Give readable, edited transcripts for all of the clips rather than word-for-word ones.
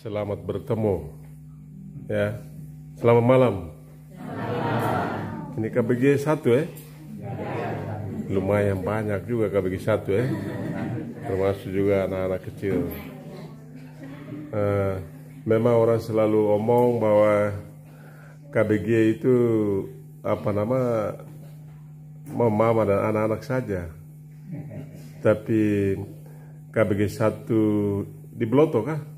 Selamat bertemu. Ya. Selamat malam. Ini KBG 1 ya. Lumayan banyak juga KBG 1 ya. Termasuk juga anak-anak kecil. Memang orang selalu omong bahwa KBG itu mama dan anak-anak saja. Tapi KBG 1 di Beloto kah?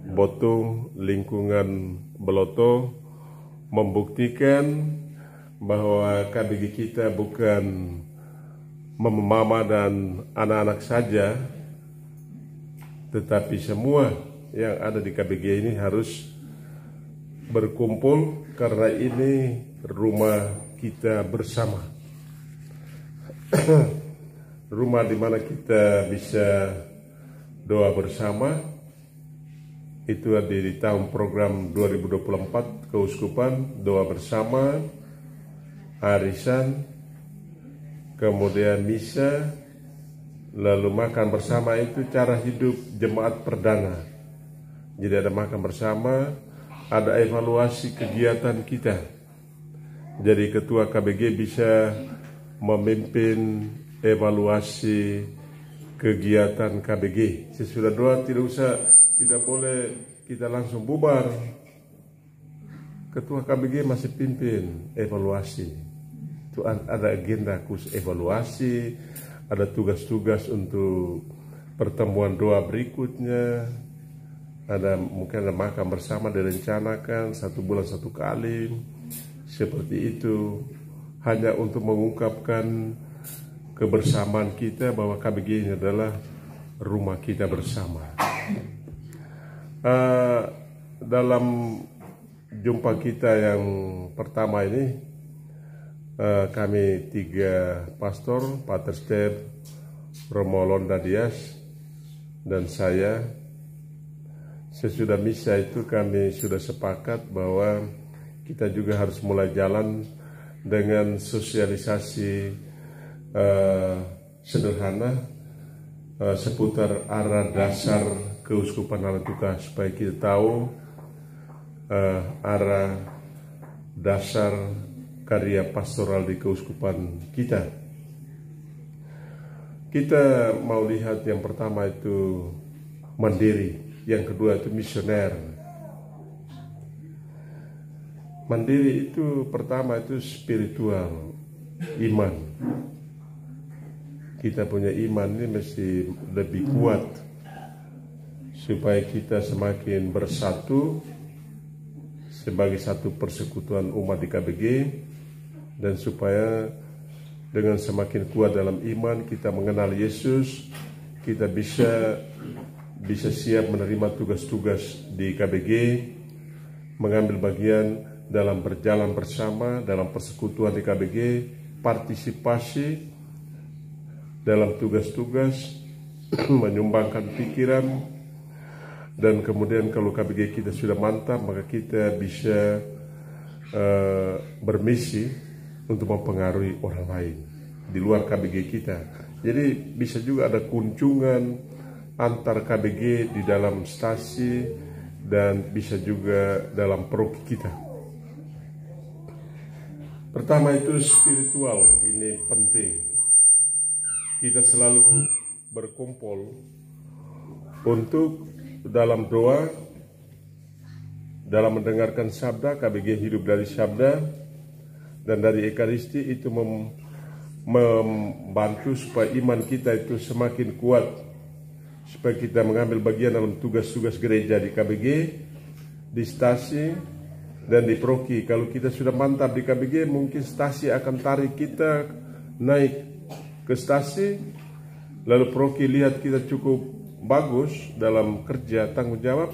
Botung lingkungan Beloto membuktikan bahwa KBG kita bukan mama dan anak-anak saja, tetapi semua yang ada di KBG ini harus berkumpul karena ini rumah kita bersama. Rumah di mana kita bisa doa bersama. Itu di tahun program 2024 Keuskupan, doa bersama, arisan, kemudian misa, lalu makan bersama. Itu cara hidup jemaat perdana. Jadi ada makan bersama, ada evaluasi kegiatan kita. Jadi ketua KBG bisa memimpin evaluasi kegiatan KBG. Sesudah doa tidak boleh kita langsung bubar. Ketua KBG masih pimpin evaluasi. Itu ada agenda khusus evaluasi, ada tugas-tugas untuk pertemuan doa berikutnya. Mungkin ada makan bersama direncanakan 1 bulan 1 kali. Seperti itu. Hanya untuk mengungkapkan kebersamaan kita bahwa KBG ini adalah rumah kita bersama. Dalam jumpa kita yang pertama ini, kami 3 pastor, Pater Step, Romo Londa Dias, dan saya. Sesudah misa itu kami sudah sepakat bahwa kita juga harus mulai jalan dengan sosialisasi sederhana seputar arah dasar Keuskupan Alantuka, supaya kita tahu arah dasar karya pastoral di Keuskupan kita. Kita mau lihat yang pertama itu mandiri, yang kedua itu misioner. Mandiri itu pertama itu spiritual, iman. Kita punya iman ini mesti lebih kuat supaya kita semakin bersatu sebagai satu persekutuan umat di KBG, dan supaya dengan semakin kuat dalam iman kita mengenal Yesus, kita bisa siap menerima tugas-tugas di KBG, mengambil bagian dalam berjalan bersama dalam persekutuan di KBG, partisipasi dalam tugas-tugas, menyumbangkan pikiran. Dan kemudian kalau KBG kita sudah mantap, maka kita bisa bermisi untuk mempengaruhi orang lain di luar KBG kita. Jadi bisa juga ada kunjungan antar KBG di dalam stasi, dan bisa juga dalam paroki kita. Pertama itu spiritual, ini penting. Kita selalu berkumpul untuk dalam doa, dalam mendengarkan sabda. KBG hidup dari sabda dan dari Ekaristi. Itu membantu supaya iman kita itu semakin kuat, supaya kita mengambil bagian dalam tugas-tugas gereja di KBG, di stasi, dan di paroki. Kalau kita sudah mantap di KBG, mungkin stasi akan tarik kita naik ke stasi, lalu paroki lihat kita cukup bagus dalam kerja tanggung jawab,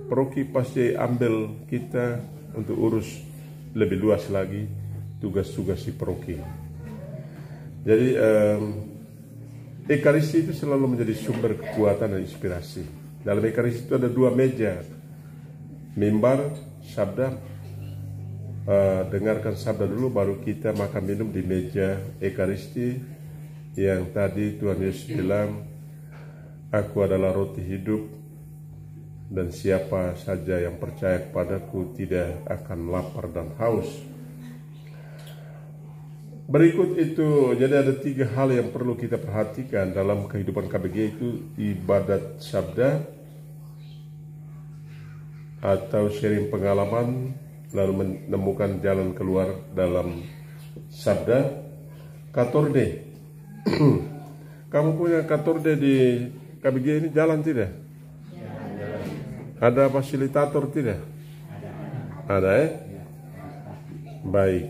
paroki pasti ambil kita untuk urus lebih luas lagi tugas-tugas di paroki. Jadi Ekaristi itu selalu menjadi sumber kekuatan dan inspirasi. Dalam Ekaristi itu ada 2 meja, mimbar, sabda. Dengarkan sabda dulu, baru kita makan minum di meja Ekaristi, yang tadi Tuhan Yesus bilang, Aku adalah roti hidup dan siapa saja yang percaya kepadaku tidak akan lapar dan haus. Berikut itu, jadi ada 3 hal yang perlu kita perhatikan dalam kehidupan KBG, itu ibadat sabda atau sharing pengalaman, lalu menemukan jalan keluar dalam sabda. Katorde. Kamu punya katorde di KBG ini jalan tidak? Ada fasilitator tidak? Ada ya? Baik.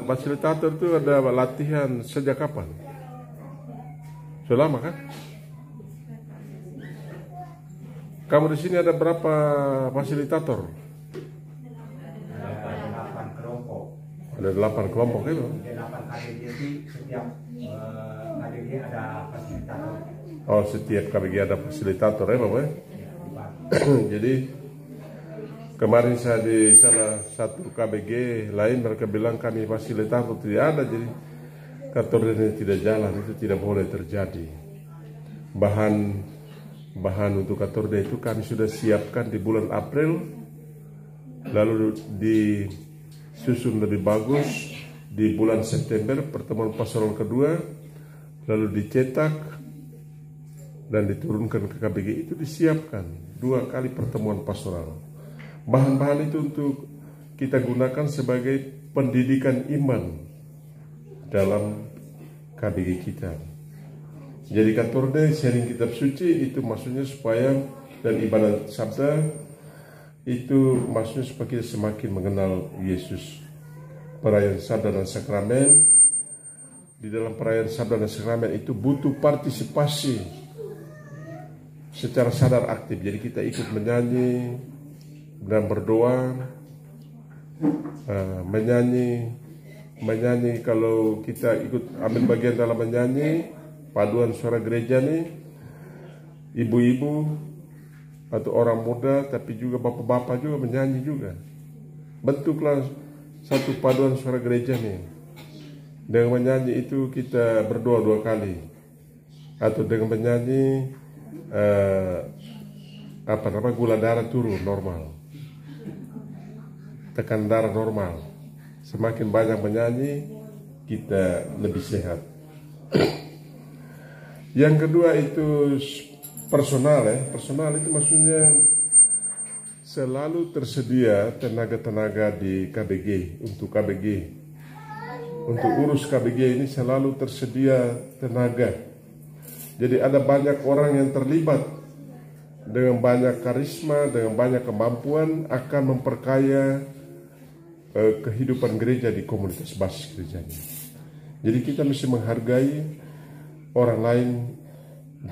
Fasilitator itu ada latihan sejak kapan? Sudah lama kan? Kamu di sini ada berapa fasilitator? Ada 8 kelompok. Ada 8 kelompok itu. 8 KBG itu setiap KBG ada fasilitator. Oh, setiap KBG ada fasilitator ya, Bapak? Jadi kemarin saya di salah satu KBG lain, mereka bilang kami fasilitator tidak ada, jadi katorde ini tidak jalan. Itu tidak boleh terjadi. Bahan untuk katorde itu kami sudah siapkan di bulan April, lalu disusun lebih bagus di bulan September pertemuan pastoral kedua, lalu dicetak dan diturunkan ke KBG. Itu disiapkan 2 kali pertemuan pastoral. Bahan-bahan itu untuk kita gunakan sebagai pendidikan iman dalam KBG kita. Jadi katorde sharing kitab suci itu maksudnya supaya, dan ibadat sabda itu maksudnya supaya kita semakin mengenal Yesus. Perayaan sabda dan sakramen, di dalam perayaan sabda dan sakramen itu butuh partisipasi secara sadar aktif. Jadi kita ikut menyanyi dan berdoa, menyanyi. Kalau kita ikut ambil bagian dalam menyanyi, paduan suara gereja nih, ibu-ibu atau orang muda, tapi juga bapak-bapak juga menyanyi juga. Bentuklah satu paduan suara gereja nih. Dengan menyanyi itu kita berdoa 2 kali, atau dengan menyanyi gula darah turun normal, tekan darah normal. Semakin banyak menyanyi, kita lebih sehat. Yang kedua itu personal ya. Personal itu maksudnya selalu tersedia tenaga-tenaga di KBG, untuk KBG. Untuk urus KBG ini selalu tersedia tenaga. Jadi ada banyak orang yang terlibat dengan banyak karisma, dengan banyak kemampuan, akan memperkaya kehidupan gereja di komunitas basis gerejanya. Jadi kita mesti menghargai orang lain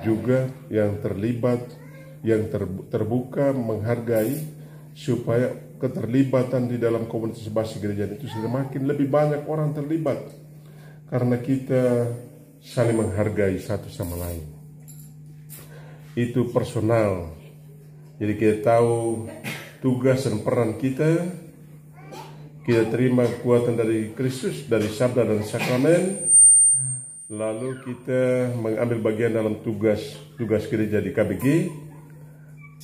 juga yang terlibat, yang terbuka, menghargai, supaya keterlibatan di dalam komunitas basis gereja itu semakin lebih banyak orang terlibat, karena kita saling menghargai satu sama lain. Itu personal. Jadi kita tahu tugas dan peran kita. Kita terima kekuatan dari Kristus, dari sabda dan sakramen, lalu kita mengambil bagian dalam tugas gereja di KBG,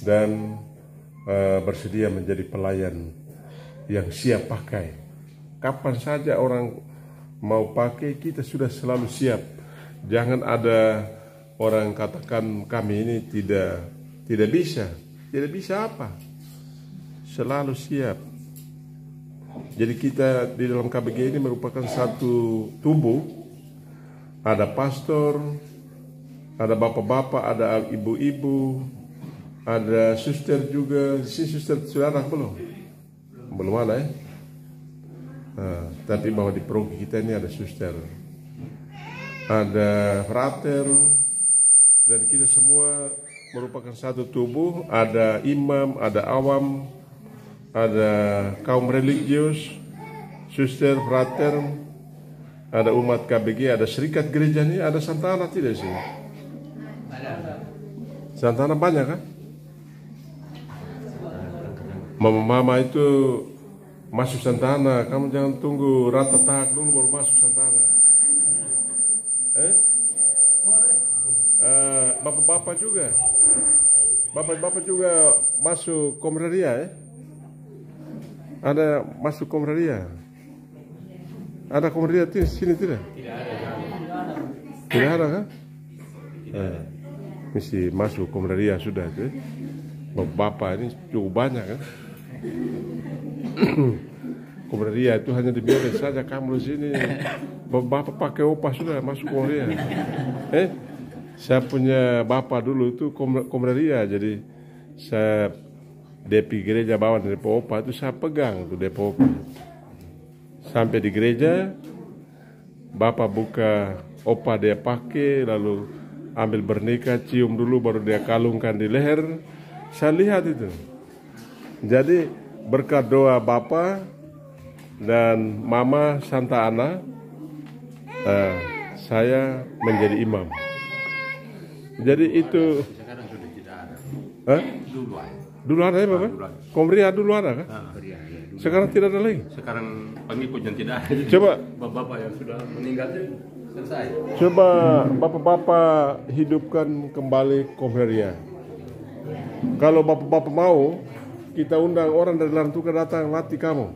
dan bersedia menjadi pelayan yang siap pakai. Kapan saja orang mau pakai, kita sudah selalu siap. Jangan ada orang katakan kami ini tidak bisa. Tidak bisa apa? Selalu siap. Jadi kita di dalam KBG ini merupakan satu tubuh. Ada pastor, ada bapak-bapak, ada ibu-ibu, ada suster juga. Si suster sudah ada belum? Belum ada ya? Tapi bahwa di paroki kita ini ada suster, ada frater, dan kita semua merupakan satu tubuh. Ada imam, ada awam, ada kaum religius, suster, frater, ada umat KBG, ada serikat gereja nih, ada Santana tidak sih? Santana banyak kan? Mama itu masuk Santana, kamu jangan tunggu rata tahap dulu baru masuk Santana. Bapak-bapak juga. Bapak-bapak juga masuk Komraria ya? Ada masuk Komraria? Ada Komraria di sini tidak? Tidak ada kan? Mesti masuk Komraria sudah itu. Bapak ini cukup banyak kan? Komraria itu hanya dibiarkan saja kamu di sini. Bapak pakai opah sudah masuk Komraria. Saya punya bapak dulu itu Komraria, jadi saya DP gereja bawa dari opah itu saya pegang tuh DP opah. Sampai di gereja, bapak buka opah dia pakai, lalu ambil bernika, cium dulu, baru dia kalungkan di leher. Saya lihat itu. Jadi berkat doa bapak dan mama Santa Ana, saya menjadi imam. Jadi itu. Sekarang sudah tidak ada. Hah? Dulu ada. Dulu ada ya Bapak? Komria dulu ada kan? Dulu. Sekarang tidak ada lagi. Sekarang pengikut yang tidak ada. Coba Bapak yang sudah meninggal selesai. Coba bapak-bapak hidupkan kembali Komria. Kalau bapak-bapak mau, kita undang orang dari Lantuka datang latih kamu.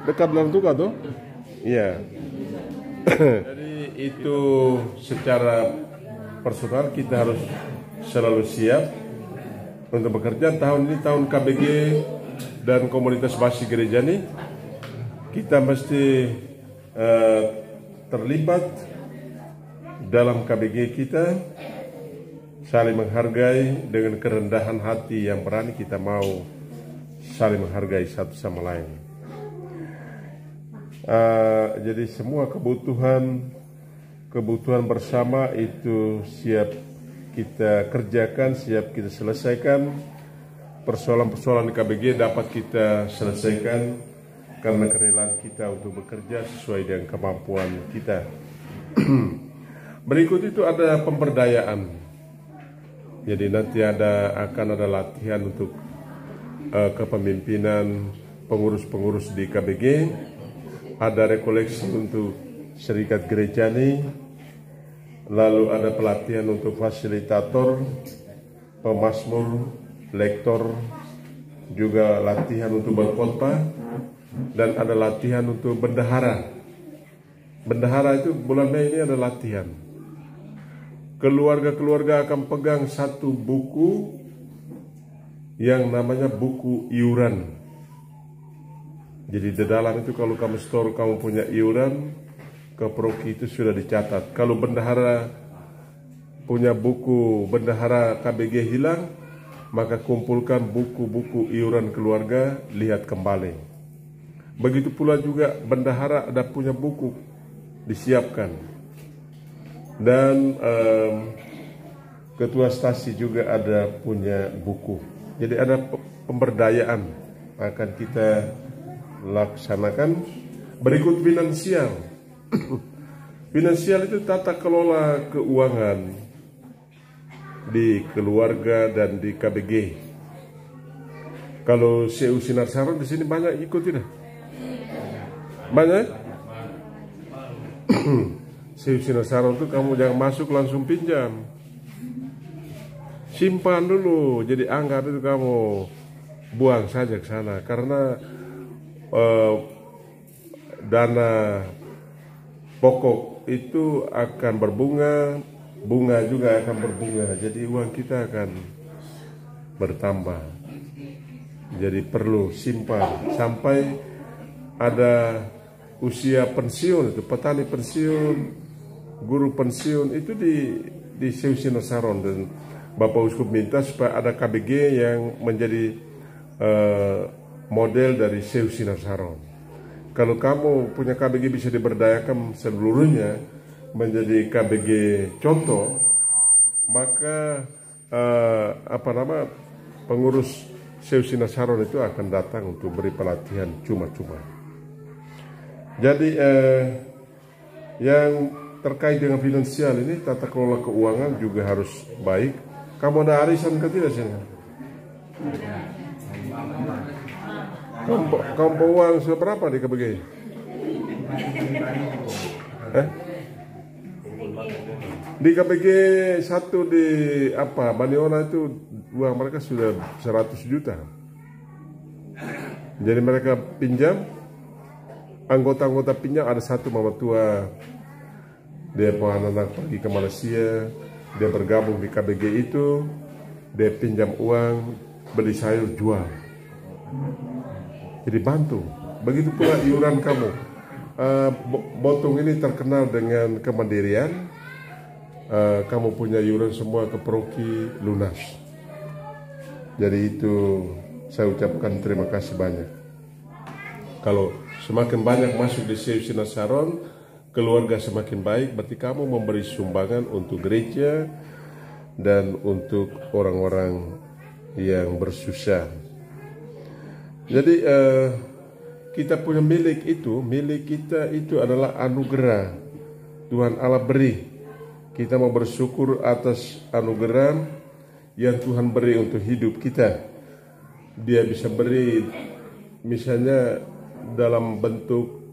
Dekat Lantuka tuh? Iya. Jadi itu secara personal kita harus selalu siap untuk bekerja. Tahun ini tahun KBG dan komunitas Basi Gereja ini kita mesti terlibat dalam KBG kita, saling menghargai dengan kerendahan hati yang berani kita mau saling menghargai satu sama lain. Jadi semua kebutuhan bersama itu siap kita kerjakan, siap kita selesaikan. Persoalan-persoalan di KBG dapat kita selesaikan karena kerelaan kita untuk bekerja sesuai dengan kemampuan kita. Berikut itu ada pemberdayaan. Jadi nanti akan ada latihan untuk kepemimpinan pengurus-pengurus di KBG. Ada rekoleksi untuk serikat gereja ini. Lalu ada pelatihan untuk fasilitator, pemazmur, lektor, juga latihan untuk berkhotbah, dan ada latihan untuk bendahara. Bendahara itu bulan Mei ini ada latihan. Keluarga-keluarga akan pegang satu buku yang namanya buku iuran. Jadi di dalam itu kalau kamu store kamu punya iuran ke Proki itu sudah dicatat. Kalau bendahara punya buku bendahara KBG hilang, maka kumpulkan buku-buku iuran keluarga, lihat kembali. Begitu pula juga bendahara ada punya buku, disiapkan. Dan ketua stasi juga ada punya buku. Jadi ada pemberdayaan akan kita laksanakan. Berikut finansial. Finansial itu tata kelola keuangan di keluarga dan di KBG. Kalau CU Sinar Saron di sini banyak ikut tidak? Banyak? CU Sinar Saron itu kamu jangan masuk langsung pinjam. Simpan dulu, jadi anggap itu kamu buang saja ke sana karena dana pokok itu akan berbunga, bunga juga akan berbunga, jadi uang kita akan bertambah. Jadi perlu simpan sampai ada usia pensiun, itu petani pensiun, guru pensiun itu di CU Sinar Saron. Dan Bapak Uskup minta supaya ada KBG yang menjadi model dari CU Sinar Saron. Kalau kamu punya KBG bisa diberdayakan seluruhnya menjadi KBG contoh, maka pengurus CU Sinar Saron itu akan datang untuk beri pelatihan cuma-cuma. Jadi yang terkait dengan finansial ini, tata kelola keuangan juga harus baik. Kamu ada arisan ke tidak sih? Kamu bawa uang seberapa di KBG? Di KBG 1 di Baniona itu uang mereka sudah 100 juta. Jadi mereka pinjam, anggota-anggota pinjam ada satu mama tua, dia anak pergi ke Malaysia, dia bergabung di KBG itu, dia pinjam uang, beli sayur jual. Jadi bantu. Begitu pula iuran kamu. Botong ini terkenal dengan kemandirian. Kamu punya iuran semua ke Proki lunas. Jadi itu saya ucapkan terima kasih banyak. Kalau semakin banyak masuk di CFC Nasaron, keluarga semakin baik, berarti kamu memberi sumbangan untuk gereja dan untuk orang-orang yang bersusah. Jadi kita punya milik kita itu adalah anugerah Tuhan Allah beri. Kita mau bersyukur atas anugerah yang Tuhan beri untuk hidup kita. Dia bisa beri misalnya dalam bentuk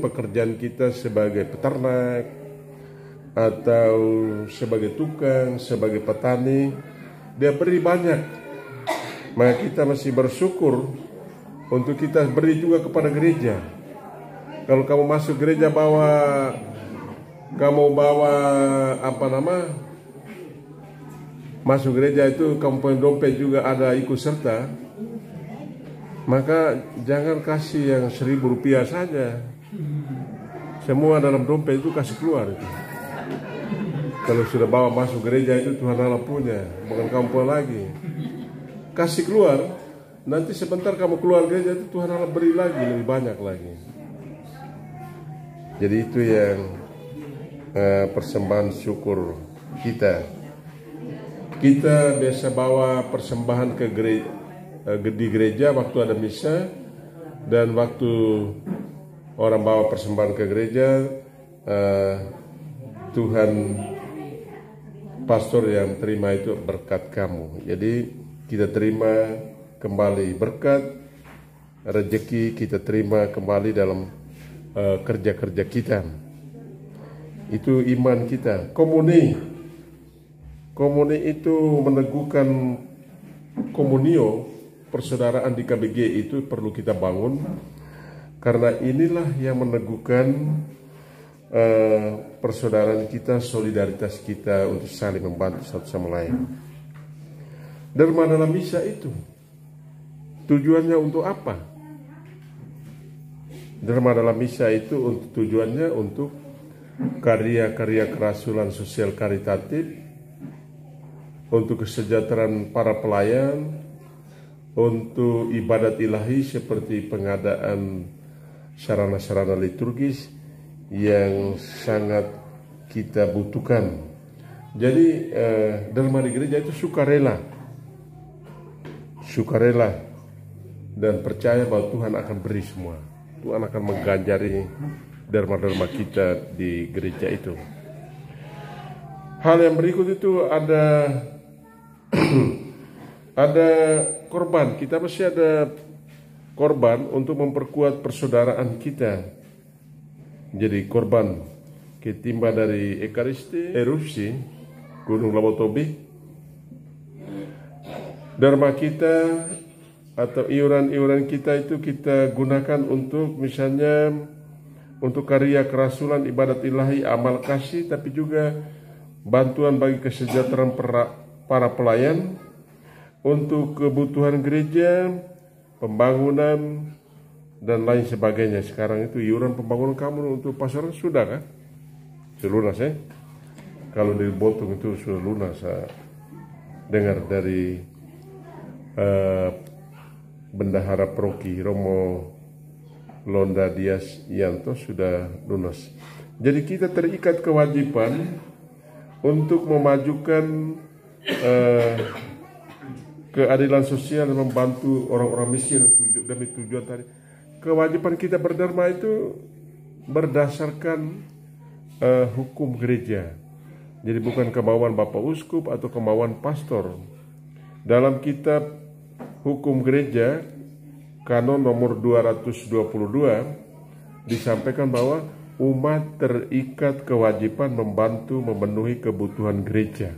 pekerjaan kita sebagai peternak atau sebagai tukang, sebagai petani. Dia beri banyak. Maka kita masih bersyukur untuk kita beri juga kepada gereja. Kalau kamu masuk gereja masuk gereja itu kamu punya dompet juga ada ikut serta, maka jangan kasih yang 1.000 rupiah saja. Semua dalam dompet itu kasih keluar itu. Kalau sudah bawa masuk gereja itu Tuhan Allah punya, bukan kamu punya lagi. Kasih keluar, nanti sebentar kamu keluar gereja itu Tuhan Allah beri lagi, lebih banyak lagi. Jadi itu yang persembahan syukur kita. Kita biasa bawa persembahan ke di gereja waktu ada misa, dan waktu orang bawa persembahan ke gereja, Tuhan pastor yang terima itu berkat kamu. Jadi kita terima kembali berkat, rezeki kita terima kembali dalam kerja-kerja kita. Itu iman kita. Komuni itu meneguhkan komunio, persaudaraan di KBG itu perlu kita bangun, karena inilah yang meneguhkan persaudaraan kita, solidaritas kita untuk saling membantu satu sama lain. Derma dalam misa itu tujuannya untuk apa? Derma dalam misa itu tujuannya untuk karya-karya kerasulan sosial karitatif, untuk kesejahteraan para pelayan, untuk ibadat ilahi seperti pengadaan sarana-sarana liturgis yang sangat kita butuhkan. Jadi derma di gereja itu sukarela dan percaya bahwa Tuhan akan beri semua. Tuhan akan mengganjari derma-derma kita di gereja itu. Hal yang berikut itu ada korban. Kita masih ada korban untuk memperkuat persaudaraan kita. Jadi korban ketimba dari Ekaristi, erupsi Gunung Labotobi. Derma kita atau iuran-iuran kita itu kita gunakan untuk misalnya untuk karya kerasulan, ibadat ilahi, amal kasih, tapi juga bantuan bagi kesejahteraan para pelayan, untuk kebutuhan gereja, pembangunan, dan lain sebagainya. Sekarang itu iuran pembangunan kamu untuk pasaran sudah kan? Sudah lunas ya? Kalau di Botong itu sudah lunas. Saya dengar dari Bendahara Proki Romo Londa Dias Yanto sudah lunas. Jadi kita terikat kewajiban untuk memajukan keadilan sosial dan membantu orang-orang miskin demi tujuan tadi. Kewajiban kita berderma itu berdasarkan hukum gereja. Jadi bukan kemauan Bapak Uskup atau kemauan pastor. Dalam kitab hukum gereja Kanon nomor 222 disampaikan bahwa umat terikat kewajiban membantu memenuhi kebutuhan gereja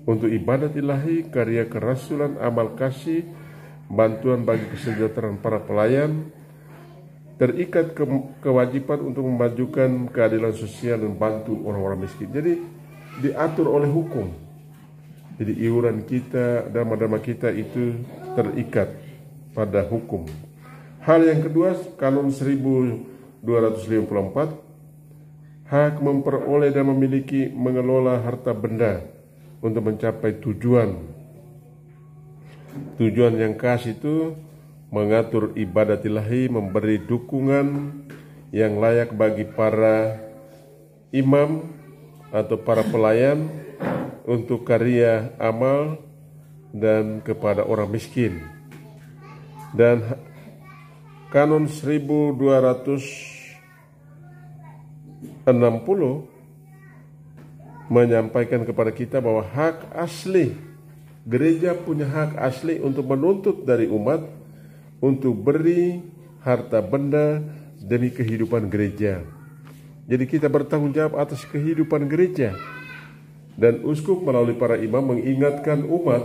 untuk ibadat ilahi, karya kerasulan, amal kasih, bantuan bagi kesejahteraan para pelayan, terikat kewajiban untuk memajukan keadilan sosial dan bantu orang-orang miskin. Jadi diatur oleh hukum. Jadi iuran kita, dharma-dharma kita itu terikat pada hukum. Hal yang kedua, Kanun 1254, hak memperoleh dan memiliki mengelola harta benda untuk mencapai tujuan. Tujuan yang khas itu mengatur ibadat ilahi, memberi dukungan yang layak bagi para imam atau para pelayan untuk karya amal dan kepada orang miskin. Dan Kanun 1260 menyampaikan kepada kita bahwa hak asli, gereja punya hak asli untuk menuntut dari umat untuk beri harta benda demi kehidupan gereja. Jadi kita bertanggung jawab atas kehidupan gereja. Dan uskup melalui para imam mengingatkan umat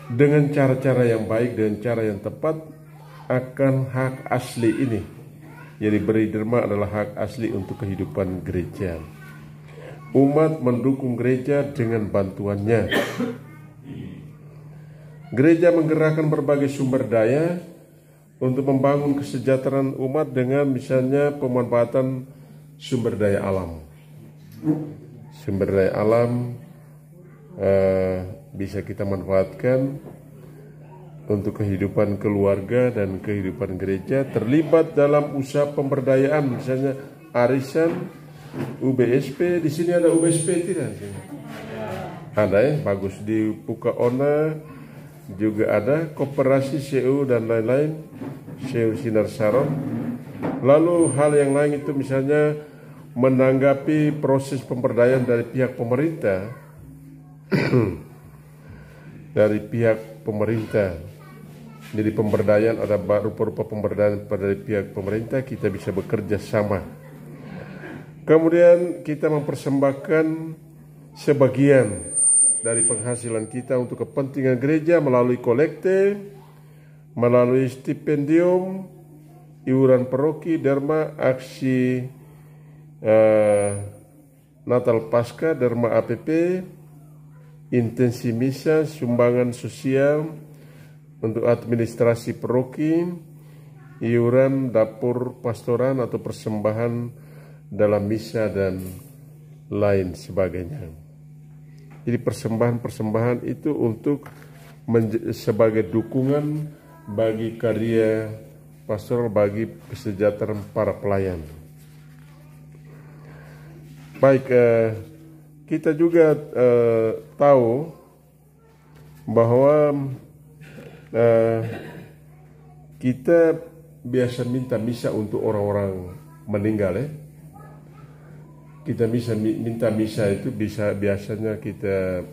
dengan cara-cara yang baik dan cara yang tepat akan hak asli ini. Jadi beri derma adalah hak asli untuk kehidupan gereja. Umat mendukung gereja dengan bantuannya. Gereja menggerakkan berbagai sumber daya untuk membangun kesejahteraan umat dengan misalnya pemanfaatan sumber daya alam. Sumber daya alam bisa kita manfaatkan untuk kehidupan keluarga dan kehidupan gereja, terlibat dalam usaha pemberdayaan, misalnya arisan, UBSP. Di sini ada UBSP tidak? Ada ya, bagus. Di Pukaona juga ada koperasi CU dan lain-lain, CU Sinar Saron. Lalu hal yang lain itu misalnya menanggapi proses pemberdayaan dari pihak pemerintah, dari pihak pemerintah. Jadi pemberdayaan ada rupa-rupa pemberdayaan dari pihak pemerintah, kita bisa bekerja sama. Kemudian kita mempersembahkan sebagian dari penghasilan kita untuk kepentingan gereja melalui kolekte, melalui stipendium, iuran paroki, derma, aksi Natal Pasca, derma APP, intensi misa, sumbangan sosial untuk administrasi paroki, iuran dapur pastoran atau persembahan dalam misa dan lain sebagainya. Jadi persembahan-persembahan itu untuk sebagai dukungan bagi karya pastoral, bagi kesejahteraan para pelayan. Baik, kita juga tahu bahwa kita biasa minta misa untuk orang-orang meninggal ya. Kita bisa minta misa itu biasanya kita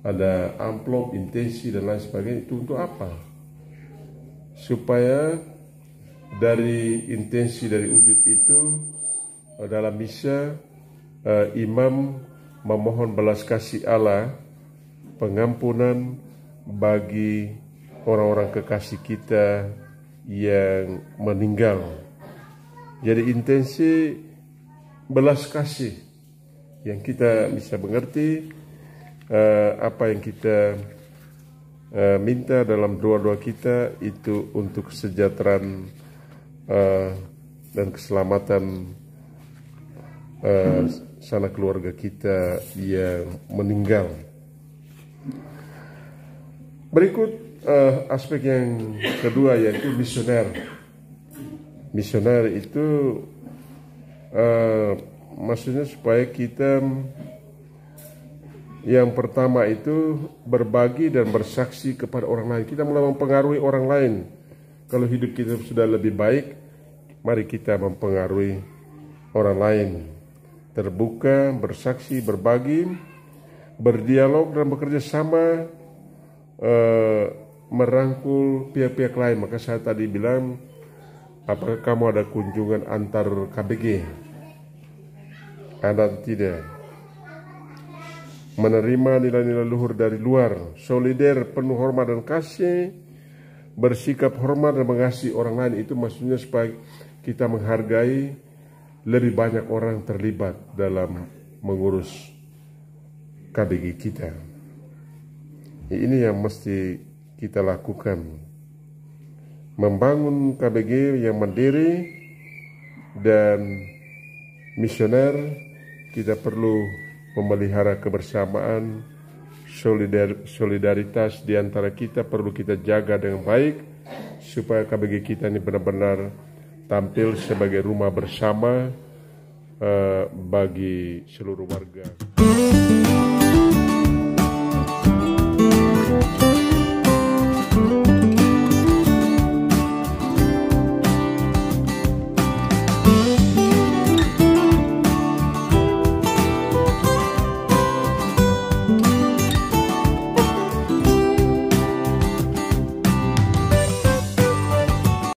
ada amplop, intensi dan lain sebagainya. Itu untuk apa? Supaya dari intensi dari wujud itu dalam misa imam memohon belas kasih Allah, pengampunan bagi orang-orang kekasih kita yang meninggal. Jadi intensi belas kasih yang kita bisa mengerti apa yang kita minta dalam doa-doa kita itu untuk kesejahteraan dan keselamatan sanak keluarga kita yang meninggal. Berikut aspek yang kedua yaitu misioner. Misioner itu maksudnya supaya kita yang pertama itu berbagi dan bersaksi kepada orang lain. Kita mulai mempengaruhi orang lain. Kalau hidup kita sudah lebih baik, mari kita mempengaruhi orang lain. Terbuka, bersaksi, berbagi, berdialog dan bekerja sama, merangkul pihak-pihak lain. Maka saya tadi bilang Apakah kamu ada kunjungan antar KBG? Ada atau tidak? Menerima nilai-nilai luhur dari luar, solider, penuh hormat dan kasih, bersikap hormat dan mengasihi orang lain. Itu maksudnya supaya kita menghargai lebih banyak orang terlibat dalam mengurus KBG kita. Ini yang mesti kita lakukan. Membangun KBG yang mandiri dan misioner. Kita perlu memelihara kebersamaan, solidaritas di antara kita perlu kita jaga dengan baik supaya KBG kita ini benar-benar tampil sebagai rumah bersama bagi seluruh warga.